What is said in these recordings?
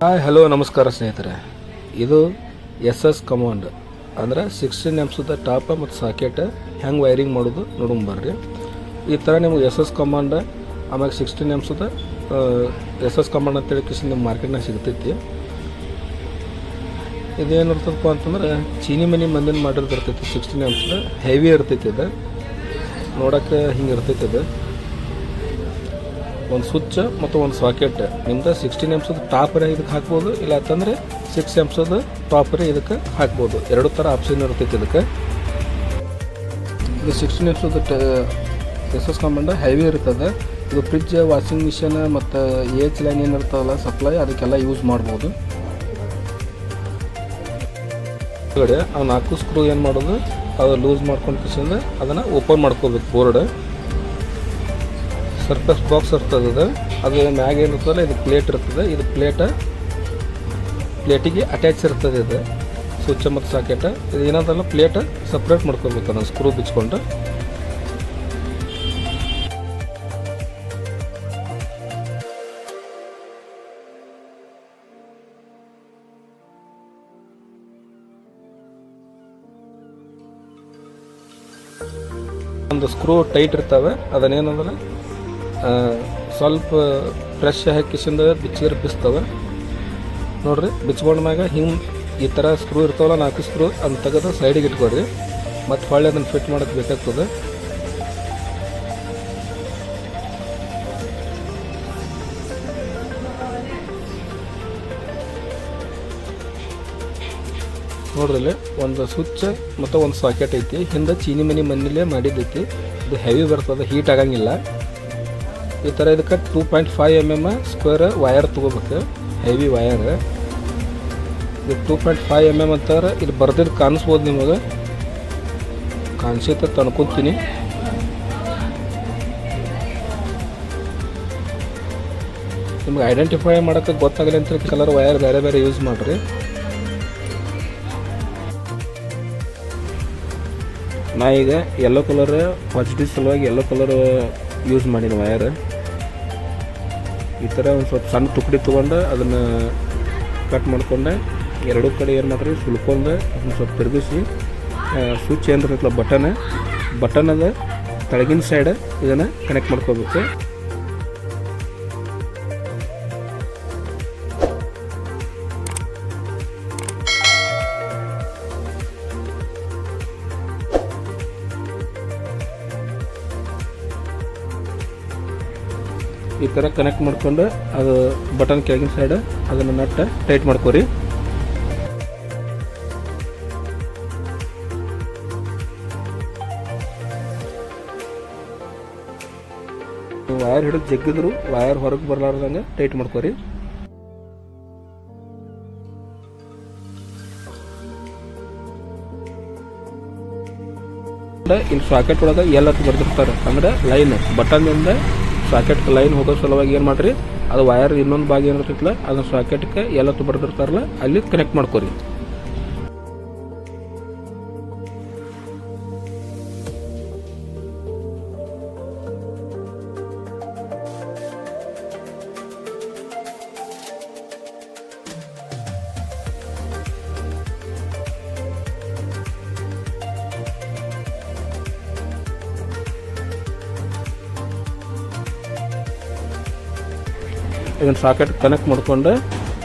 Hi hello ನಮಸ್ಕಾರ ಸ್ನೇಹಿತರೆ. ಇದು SS ಕಮಾಂಡ್ ಅಂದ್ರೆ 16 ಎಮ್ಸ್ದ ಟಾಪ್ ಮತ್ತು ಸಾಕೆಟ್ ಹೆಂಗೆ ವೈರಿಂಗ್ ಮಾಡೋದು ನೋಡೋಣ ಬರ್ರಿ. ಈ ಥರ ನಿಮ್ಗೆ SS ಕಮಾಂಡ್ ಆಮ್ಯಾಗ 16 ಎಮ್ಸ್ದ SS ಕಮಾಂಡ್ ಅಂತೇಳಿ ನಿಮ್ಮ ಮಾರ್ಕೆಟ್ನಾಗ ಸಿಗ್ತೈತಿ. ಇದೇನಿರ್ತದಪ್ಪ ಅಂತಂದ್ರೆ ಚೀನಿ ಮನಿ ಮಂದಿನ ಮಾಡಿರ್ತೈತಿ. 16 ಎಮ್ಸ್ದ ಹೆವಿ ಇರ್ತೈತಿ. ಇದು ನೋಡೋಕ್ಕೆ ಹಿಂಗೆ ಇರ್ತೈತಿ. ಇದು ಒಂದು ಸ್ವಿಚ್ ಮತ್ತು ಒಂದು ಸಾಕೆಟ್. ನಿಮ್ದು 16 ಎಮ್ಸ್ದ ಟಾಪರೇ ಇದಕ್ಕೆ ಹಾಕ್ಬೋದು, ಇಲ್ಲ ಅಂತಂದರೆ 6 ಎಮ್ಸ್ದ ಟಾಪರೇ ಇದಕ್ಕೆ ಹಾಕ್ಬೋದು. ಎರಡು ಥರ ಆಪ್ಷನ್ ಇರ್ತೈತಿ ಇದಕ್ಕೆ. ಇದು 16 ಎಮ್ಸ್ದ SS ಕಮಾಂಡ್ ಹೆವಿ ಇರ್ತದೆ. ಇದು ಫ್ರಿಜ್, ವಾಷಿಂಗ್ ಮಿಷಿನ್ ಮತ್ತು ಏಚ್ ಲೈನ್ ಏನಿರ್ತದಲ್ಲ ಸಪ್ಲೈ, ಅದಕ್ಕೆಲ್ಲ ಯೂಸ್ ಮಾಡ್ಬೋದು. ಹೊರಗಡೆ ಆ 4 ಸ್ಕ್ರೂ ಏನು ಮಾಡೋದು, ಅದು ಲೂಸ್ ಮಾಡ್ಕೊಂಡು ಕಿಸಿಂದ ಅದನ್ನು ಓಪನ್ ಮಾಡ್ಕೋಬೇಕು. ಬೋರ್ಡ್ ಸರ್ಫಸ್ ಬಾಕ್ಸ್ ಇರ್ತದೆ. ಅದು ಮ್ಯಾಗ ಏನಿರ್ತದಲ್ಲ ಇದು ಪ್ಲೇಟ್ ಇರ್ತದೆ. ಇದು ಪ್ಲೇಟಿಗೆ ಅಟ್ಯಾಚ್ ಇರ್ತದೆ. ಇದು ಸ್ವಿಚ್ ಮತ್ತು ಸಾಕೆಟ್. ಇದು ಏನಂತಲ್ಲ ಪ್ಲೇಟ್ ಸಪ್ರೇಟ್ ಮಾಡ್ಕೋಬೇಕು. ಅದನ್ನು ಸ್ಕ್ರೂ ಬಿಚ್ಕೊಂಡು ಒಂದು ಸ್ಕ್ರೂ ಟೈಟ್ ಇರ್ತವೆ. ಅದನ್ನೇನಂದ್ರೆ ಸ್ವಲ್ಪ ಫ್ರೆಶ್ ಹಾಕಿಸಿಂದ ಬಿಚ್ಚಿದ್ರೆ ಬಿಸ್ತವೆ ನೋಡ್ರಿ. ಬಿಚ್ಕೊಂಡ್ಮ್ಯಾಗ ಹಿಂಗೆ ಈ ಥರ ಸ್ಕ್ರೂ ಇರ್ತಾವಲ್ಲ 4 ಸ್ಕ್ರೂ, ಅದನ್ನ ತೆಗೆದು ಸೈಡಿಗೆ ಇಟ್ಕೊಡ್ರಿ. ಮತ್ತು ಹೊಳ್ಳಿ ಅದನ್ನು ಫಿಟ್ ಮಾಡೋಕ್ಕೆ ಬೇಕಾಗ್ತದೆ. ನೋಡ್ರಿ ಇಲ್ಲಿ ಒಂದು ಸ್ವಿಚ್ ಮತ್ತು ಒಂದು ಸಾಕೆಟ್ ಐತಿ. ಹಿಂದೆ ಚೀನಿ ಮನಿ ಮನೇಲೇ ಮಾಡಿದ್ದೈತಿ. ಇದು ಹೆವಿ ಬರ್ತದೆ, ಹೀಟ್ ಆಗಂಗಿಲ್ಲ. ಈ ಥರ ಇದಕ್ಕೆ 2.5 mm ಸ್ಕ್ವೇರ್ ವಯರ್ ತೊಗೋಬೇಕು, ಹೆವಿ ವಯರ್. ಇದು 2.5 mm ಅಂತಾರೆ. ಇದು ಬರ್ದಿದ್ದು ಕಾಣಿಸ್ಬೋದು ನಿಮಗೆ. ಕಾಣಿಸುತ್ತೆ ತನ್ಕೊತೀನಿ. ನಿಮ್ಗೆ ಐಡೆಂಟಿಫೈ ಮಾಡೋಕ್ಕೆ ಗೊತ್ತಾಗಲಿ ಅಂತ ಕಲರ್ ವಯರ್ ಬೇರೆ ಬೇರೆ ಯೂಸ್ ಮಾಡಿರಿ. ನಾ ಈಗ ಯೆಲ್ಲೋ ಕಲರ್ ಪಾಸಿಟಿವ್ ಸಲುವಾಗಿ ಯೆಲ್ಲೋ ಕಲರ್ ಯೂಸ್ ಮಾಡಿದ ವಯರ್. ಈ ಥರ ಒಂದು ಸ್ವಲ್ಪ ಸಣ್ಣ ತುಕಡಿ ತೊಗೊಂಡು ಅದನ್ನು ಕಟ್ ಮಾಡ್ಕೊಂಡೆ ಎರಡೂ ಕಡೆ ಏನು ಮಾಡಿರಿ ಸುಲ್ಕೊಂಡು ಅದನ್ನು ಸ್ವಲ್ಪ ತಿರುಗಿಸಿ ಸ್ವಿಚ್ ಏನಿರ್ತೈತಲ್ಲ ಬಟನದ ತೆಳಗಿನ ಸೈಡ್ ಇದನ್ನು ಕನೆಕ್ಟ್ ಮಾಡ್ಕೋಬೇಕು. ಈ ಥರ ಕನೆಕ್ಟ್ ಮಾಡ್ಕೊಂಡು ಅದು ಬಟನ್ ಕೆಳಗಿನ ಸೈಡ್ ಅದನ್ನು ನಟ್ ಟೈಟ್ ಮಾಡ್ಕೋರಿ. ವಯರ್ ಹಿಡಿದು ಜಗ್ಗಿದ್ರು ವಯರ್ ಹೊರಗೆ ಬರಲಾರ್ದಂಗೆ ಟೈಟ್ ಮಾಡ್ಕೋರಿ. ಇಲ್ಲಿ ಸಾಕೆಟ್ ಒಳಗೆ ಎಲ್ಲ ಬರ್ದಿರ್ತಾರೆ. ಅಂದ್ರೆ ಲೈನ್ ಬಟನ್ನಿಂದ ಸಾಕೆಟ್ ಲೈನ್ ಹೋಗೋ ಸಲುವಾಗಿ ಏನು ಮಾಡಿರಿ, ಅದು ವಯರ್ ಇನ್ನೊಂದು ಭಾಗ ಏನಿರ್ತೈತಲ್ಲ ಅದನ್ನ ಸಾಕೆಟ್ಗೆ ಎಲ್ಲ ಬರ್ದಿರ್ತಾರಲ್ಲ ಅಲ್ಲಿ ಕನೆಕ್ಟ್ ಮಾಡ್ಕೋರಿ. ಇದನ್ನು ಸಾಕೆಟ್ ಕನೆಕ್ಟ್ ಮಾಡ್ಕೊಂಡು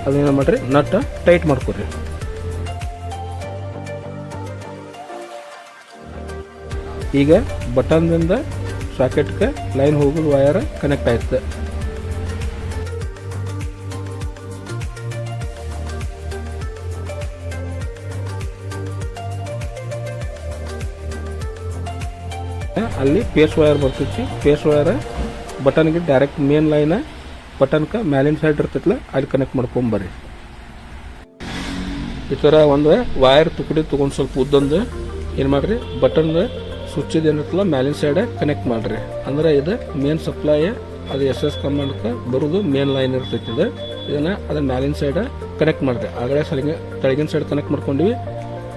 ಅದೇನು ಮಾಡಿರಿ ನಟ್ ಟೈಟ್ ಮಾಡ್ಕೊರಿ. ಈಗ ಬಟನ್ದಿಂದ ಸಾಕೆಟ್ಗೆ ಲೈನ್ ಹೋಗೋದು ವಯರ್ ಕನೆಕ್ಟ್ ಆಯ್ತು. ಅಲ್ಲಿ ಪೇಸ್ ವಯರ್ ಬರ್ತೈತಿ. ಪೇಸ್ ವಯರ್ ಬಟನ್ಗೆ ಡೈರೆಕ್ಟ್ ಮೇನ್ ಲೈನ್ ಬಟನ್ಗೆ ಮ್ಯಾಲಿನ ಸೈಡ್ ಇರ್ತೈತಲ್ಲ ಅಲ್ಲಿ ಕನೆಕ್ಟ್ ಮಾಡ್ಕೊಂಬರ್ರಿ. ಈ ಥರ ಒಂದು ವಯರ್ ತುಕಡಿ ತೊಗೊಂಡು ಸ್ವಲ್ಪ ಉದ್ದೊಂದು ಏನು ಮಾಡಿರಿ ಬಟನ್ದು ಸ್ವಿಚ್ದು ಏನಿರ್ತಲ್ಲ ಮ್ಯಾಲಿನ ಸೈಡ್ ಕನೆಕ್ಟ್ ಮಾಡಿರಿ. ಅಂದರೆ ಇದು ಮೇನ್ ಸಪ್ಲೈ, ಅದು SS ಕಮಾಂಡ್ಗೆ ಬರೋದು ಮೇನ್ ಲೈನ್ ಇರ್ತೈತಿ. ಇದನ್ನು ಅದನ್ನ ಮ್ಯಾಲಿನ ಸೈಡ್ ಕನೆಕ್ಟ್ ಮಾಡಿರಿ. ಆಗಲೇ ತೆಳಗಿನ ಸೈಡ್ ಕನೆಕ್ಟ್ ಮಾಡ್ಕೊಂಡ್ವಿ.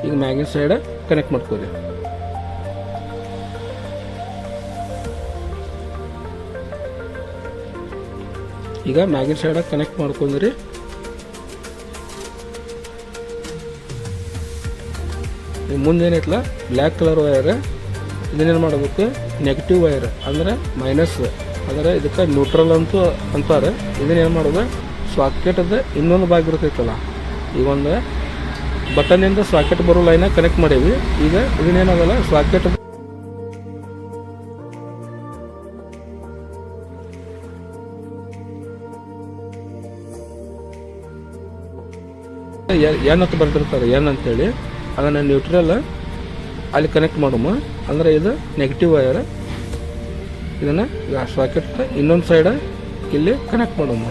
ಈಗ ಮ್ಯಾಗಿನ ಸೈಡ್ ಕನೆಕ್ಟ್ ಮಾಡ್ಕೊರಿ. ಈಗ ಮ್ಯಾಗಿನ ಸೈಡ್ ಕನೆಕ್ಟ್ ಮಾಡ್ಕೊಂಡ್ರಿ. ಮುಂದೆ ಏನೈತಲ್ಲ ಬ್ಲ್ಯಾಕ್ ಕಲರ್ ವೈರ್, ಇದನ್ನೇನು ಮಾಡಬೇಕು ನೆಗೆಟಿವ್ ವೈರ್ ಅಂದರೆ ಮೈನಸ್, ಅಂದರೆ ಇದಕ್ಕೆ ನ್ಯೂಟ್ರಲ್ ಅಂತೂ ಅಂತಾರೆ. ಇದನ್ನೇನು ಮಾಡೋದು ಸಾಕೆಟದ ಇನ್ನೊಂದು ಭಾಗ ಇರ್ತೈತಲ್ಲ, ಈಗ ಒಂದು ಬಟನ್ನಿಂದ ಸಾಕೆಟ್ ಬರೋ ಲೈನಾಗ ಕನೆಕ್ಟ್ ಮಾಡೀವಿ. ಈಗ ಇದನ್ನೇನಾಗಲ್ಲ ಸಾಕೆಟ್ ಎನ್ ಅಂತ ಬರ್ತಿರ್ತಾರೆ, ಎನ್ ಅಂತೇಳಿ ಅದನ್ನು ನ್ಯೂಟ್ರಲ್ ಅಲ್ಲಿ ಕನೆಕ್ಟ್ ಮಾಡುಮ. ಅಂದರೆ ಇದು ನೆಗೆಟಿವ್ ವೈರ್, ಇದನ್ನು ಸಾಕೆಟ್ ಇನ್ನೊಂದು ಸೈಡ್ ಇಲ್ಲಿ ಕನೆಕ್ಟ್ ಮಾಡುಮ.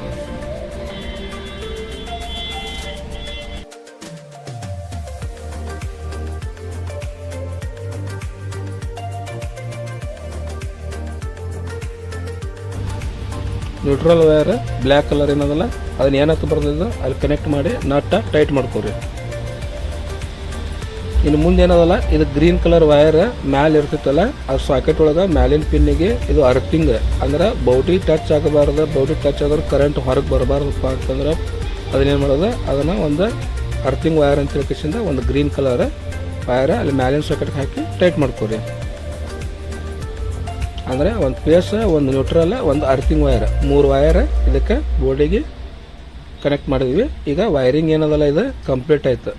ನ್ಯೂಟ್ರಲ್ ವೈರ್ ಬ್ಲ್ಯಾಕ್ ಕಲರ್ ಏನದಲ್ಲ ಅದನ್ನ ಏನಂತ ಬರ್ದಿದ್ದು ಅಲ್ಲಿ ಕನೆಕ್ಟ್ ಮಾಡಿ ನಟ್ಟ ಟೈಟ್ ಮಾಡ್ಕೊರಿ. ಇನ್ನು ಮುಂದೆ ಏನದಲ್ಲ ಇದು ಗ್ರೀನ್ ಕಲರ್ ವೈರ್ ಮ್ಯಾಲೆ ಇರ್ತೈತಲ್ಲ, ಅದು ಸಾಕೆಟ್ ಒಳಗೆ ಮ್ಯಾಲಿನ ಪಿನ್ನಿಗೆ ಇದು ಅರ್ತಿಂಗ್, ಅಂದ್ರೆ ಬೌಡಿ ಟಚ್ ಆಗಬಾರ್ದು. ಬೌಡಿ ಟಚ್ ಆದ್ರೆ ಕರೆಂಟ್ ಹೊರಗೆ ಬರಬಾರ್ದಪ್ಪ ಅಂತಂದ್ರೆ ಅದನ್ನೇನು ಮಾಡೋದು, ಅದನ್ನು ಒಂದು ಅರ್ತಿಂಗ್ ವೈರ್ ಅಂತ ಹೇಳ್ಕಿಸಿಂದ ಒಂದು ಗ್ರೀನ್ ಕಲರ್ ವೈರ್ ಅಲ್ಲಿ ಮ್ಯಾಲಿನ ಸಾಕೆಟ್ಗೆ ಹಾಕಿ ಟೈಟ್ ಮಾಡ್ಕೊರಿ. ಅಂದರೆ ಒಂದು ಪೇಸ್, ಒಂದು ನ್ಯೂಟ್ರಲ್, ಒಂದು ಅರ್ತಿಂಗ್ ವೈರ್, 3 ವೈರ್ ಇದಕ್ಕೆ ಬೋರ್ಡಿಗೆ ಕನೆಕ್ಟ್ ಮಾಡಿದ್ವಿ. ಈಗ ವೈರಿಂಗ್ ಏನದಲ್ಲ ಇದು ಕಂಪ್ಲೀಟ್ ಆಯ್ತು.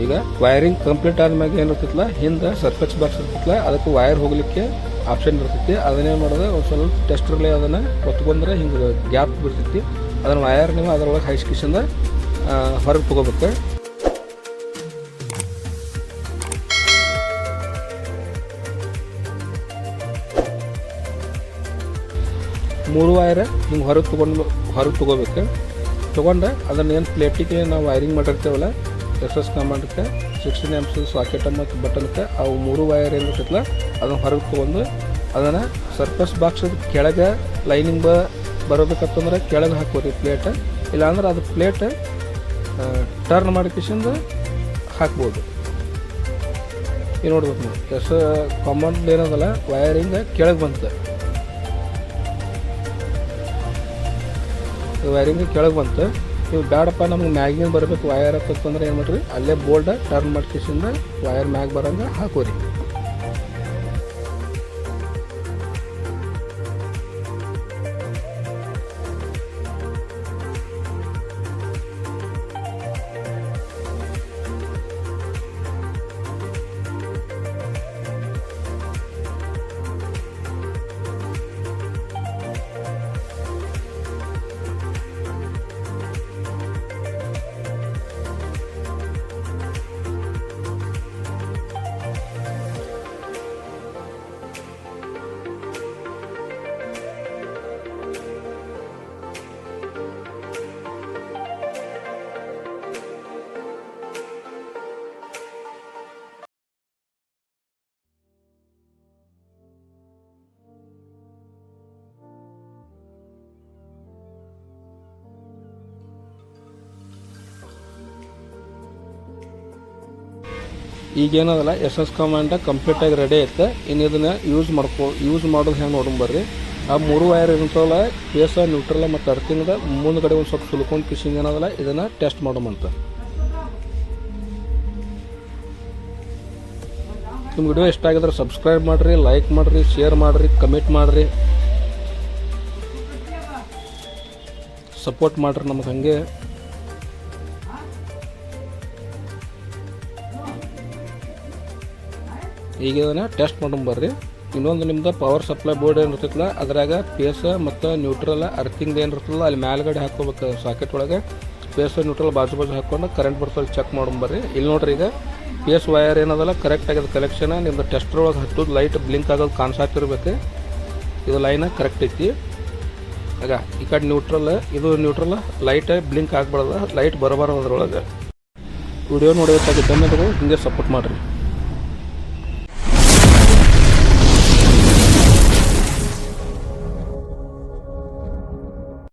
ಈಗ ವೈರಿಂಗ್ ಕಂಪ್ಲೀಟ್ ಆದ್ಮೇಲೆ ಏನಿರ್ತೈತಲ್ಲ ಹಿಂದೆ ಸರ್ಫೆಕ್ಸ್ ಬಾಕ್ಸ್ ಇರ್ತೈತಲ್ಲ ಅದಕ್ಕೆ ವೈರ್ ಹೋಗ್ಲಿಕ್ಕೆ ಆಪ್ಷನ್ ಇರ್ತೈತಿ. ಅದನ್ನೇನು ಮಾಡೋದು ಒಂದು ಸ್ವಲ್ಪ ಟೆಸ್ಟ್ರಲ್ಲಿ ಅದನ್ನು ಹೊತ್ಕೊಂಡ್ರೆ ಹಿಂಗೆ ಗ್ಯಾಪ್ ಬಿಡ್ತೈತಿ. ಅದನ್ನು ವೈರ್ ನೀವು ಅದರೊಳಗೆ ಹೈಸ್ಕಿಸಿಂದ ಹೊರಗೆ ತೊಗೋಬೇಕು. ಮೂರು ವೈರ್ ಹಿಂಗೆ ಹೊರಗೆ ತೊಗೋಬೇಕು. ತೊಗೊಂಡು ಅದನ್ನು ಏನು ಪ್ಲೇಟಿಗೆ ನಾವು ವೈರಿಂಗ್ ಮಾಡಿರ್ತೇವಲ್ಲ SS ಕಮಾಂಡ್ಗೆ 16 amps ಸಾಕೆಟ್ ಮತ್ತು ಬಟನ್ಗೆ ಅವು 3 ವೈರ್ ಏನಿರ್ತೈತಲ್ಲ ಅದನ್ನು ಹೊರಗೆ ತೊಗೊಂಡು ಅದನ್ನು ಸರ್ಫಸ್ ಬಾಕ್ಸ್ ಕೆಳಗೆ ಲೈನಿಂಗ್ ಬರೋಬೇಕಂತಂದ್ರೆ ಕೆಳಗೆ ಹಾಕೋರಿ ಪ್ಲೇಟ್. ಇಲ್ಲಾಂದ್ರೆ ಅದು ಪ್ಲೇಟ್ ಟರ್ನ್ ಮಾಡಿಕಿಸಿಂದ ಹಾಕ್ಬೋದು. ಈಗ ನೋಡ್ಬೇಕು ನೀವು SS ಕಮಾಂಡ್ ಏನದಲ್ಲ ವೈರಿಂಗ್ ಕೆಳಗೆ ಬಂತು, ವೈರಿಂಗ್ ಕೆಳಗೆ ಬಂತು. ನೀವು ಬೇಡಪ್ಪ ನಮ್ಗೆ ಮ್ಯಾಗಿನ ಬರಬೇಕು ವೈರ್ ಅಂತಂದ್ರೆ ಏನು ಮಾಡಿರಿ ಅಲ್ಲೇ ಬೋಲ್ಡ್ ಟರ್ನ್ ಮಾಡ್ಕಿಸಿಂದ ವೈರ್ ಮ್ಯಾಗ್ ಬರೋಂಗೆ ಹಾಕೋರಿ. ಈಗೇನದಲ್ಲ SS ಕಮಾಂಡ ಕಂಪ್ಲೀಟಾಗಿ ರೆಡಿ ಐತೆ. ಇನ್ನು ಇದನ್ನು ಯೂಸ್ ಮಾಡೋದು ಹೆಂಗೆ ನೋಡಂಬರ್ರಿ. ಆ 3 ವೈರ್ ಇರ್ತವಲ್ಲ ಪೇಸ, ನ್ಯೂಟ್ರಲ್ ಮತ್ತು ಅರ್ತಿಂಗ್ದ ಮುಂದ್ಗಡೆ ಒಂದು ಸ್ವಲ್ಪ ಸುಲ್ಕೊಂಡು ಕಿಶಿಂಗ್ ಏನದಲ್ಲ ಇದನ್ನು ಟೆಸ್ಟ್ ಮಾಡೋಮಂತ. ನಿಮ್ಮ ವಿಡಿಯೋ ಇಷ್ಟ ಆಗಿದ್ರೆ ಸಬ್ಸ್ಕ್ರೈಬ್ ಮಾಡಿರಿ, ಲೈಕ್ ಮಾಡಿರಿ, ಶೇರ್ ಮಾಡಿರಿ, ಕಮೆಂಟ್ ಮಾಡಿರಿ, ಸಪೋರ್ಟ್ ಮಾಡಿರಿ ನಮಗೆ ಹಂಗೆ. ಈಗ ಇದನ್ನು ಟೆಸ್ಟ್ ಮಾಡೋಂಬರ್ರಿ. ಇನ್ನೊಂದು ನಿಮ್ದು ಪವರ್ ಸಪ್ಲೈ ಬೋರ್ಡ್ ಏನಿರ್ತೈತಲ್ಲ ಅದ್ರಾಗ ಪೇಸ ಮತ್ತು ನ್ಯೂಟ್ರಲ್ ಅರ್ತಿಂಗ್ ಏನಿರ್ತಲ್ಲ ಅಲ್ಲಿ ಮೇಲ್ಗಡೆ ಹಾಕೋಬೇಕು ಸಾಕೆಟ್ ಒಳಗೆ. ಪೇಸ ನ್ಯೂಟ್ರಲ್ ಬಾಜು ಹಾಕ್ಕೊಂಡು ಕರೆಂಟ್ ಬರ್ತದೆ ಚೆಕ್ ಮಾಡೋಂಬರ್ರಿ. ಇಲ್ಲಿ ನೋಡ್ರಿ ಈಗ ಪೇಸ್ ವೈರ್ ಏನದಲ್ಲ ಕರೆಕ್ಟ್ ಆಗ್ಯದ ಕಲೆಕ್ಷನ್. ನಿಮ್ದು ಟೆಸ್ಟರ್ ಒಳಗೆ ಹತ್ತೋದು ಲೈಟ್ ಬ್ಲಿಂಕ್ ಆಗೋದು ಕಾಣಿಸಾತಿರ್ಬೇಕು. ಇದು ಲೈನ ಕರೆಕ್ಟ್ ಐತಿ. ಆಗ ಈ ಕಡೆ ನ್ಯೂಟ್ರಲ್, ಇದು ನ್ಯೂಟ್ರಲ್ ಲೈಟ್ ಬ್ಲಿಂಕ್ ಆಗ್ಬಾರ್ದು, ಲೈಟ್ ಬರಬಾರ್ದು ಅದ್ರೊಳಗೆ. ವಿಡಿಯೋ ನೋಡೋದಕ್ಕಾಗಿ ಧನ್ಯವಾದಗಳು. ಹಿಂಗೆ ಸಪೋರ್ಟ್ ಮಾಡಿರಿ.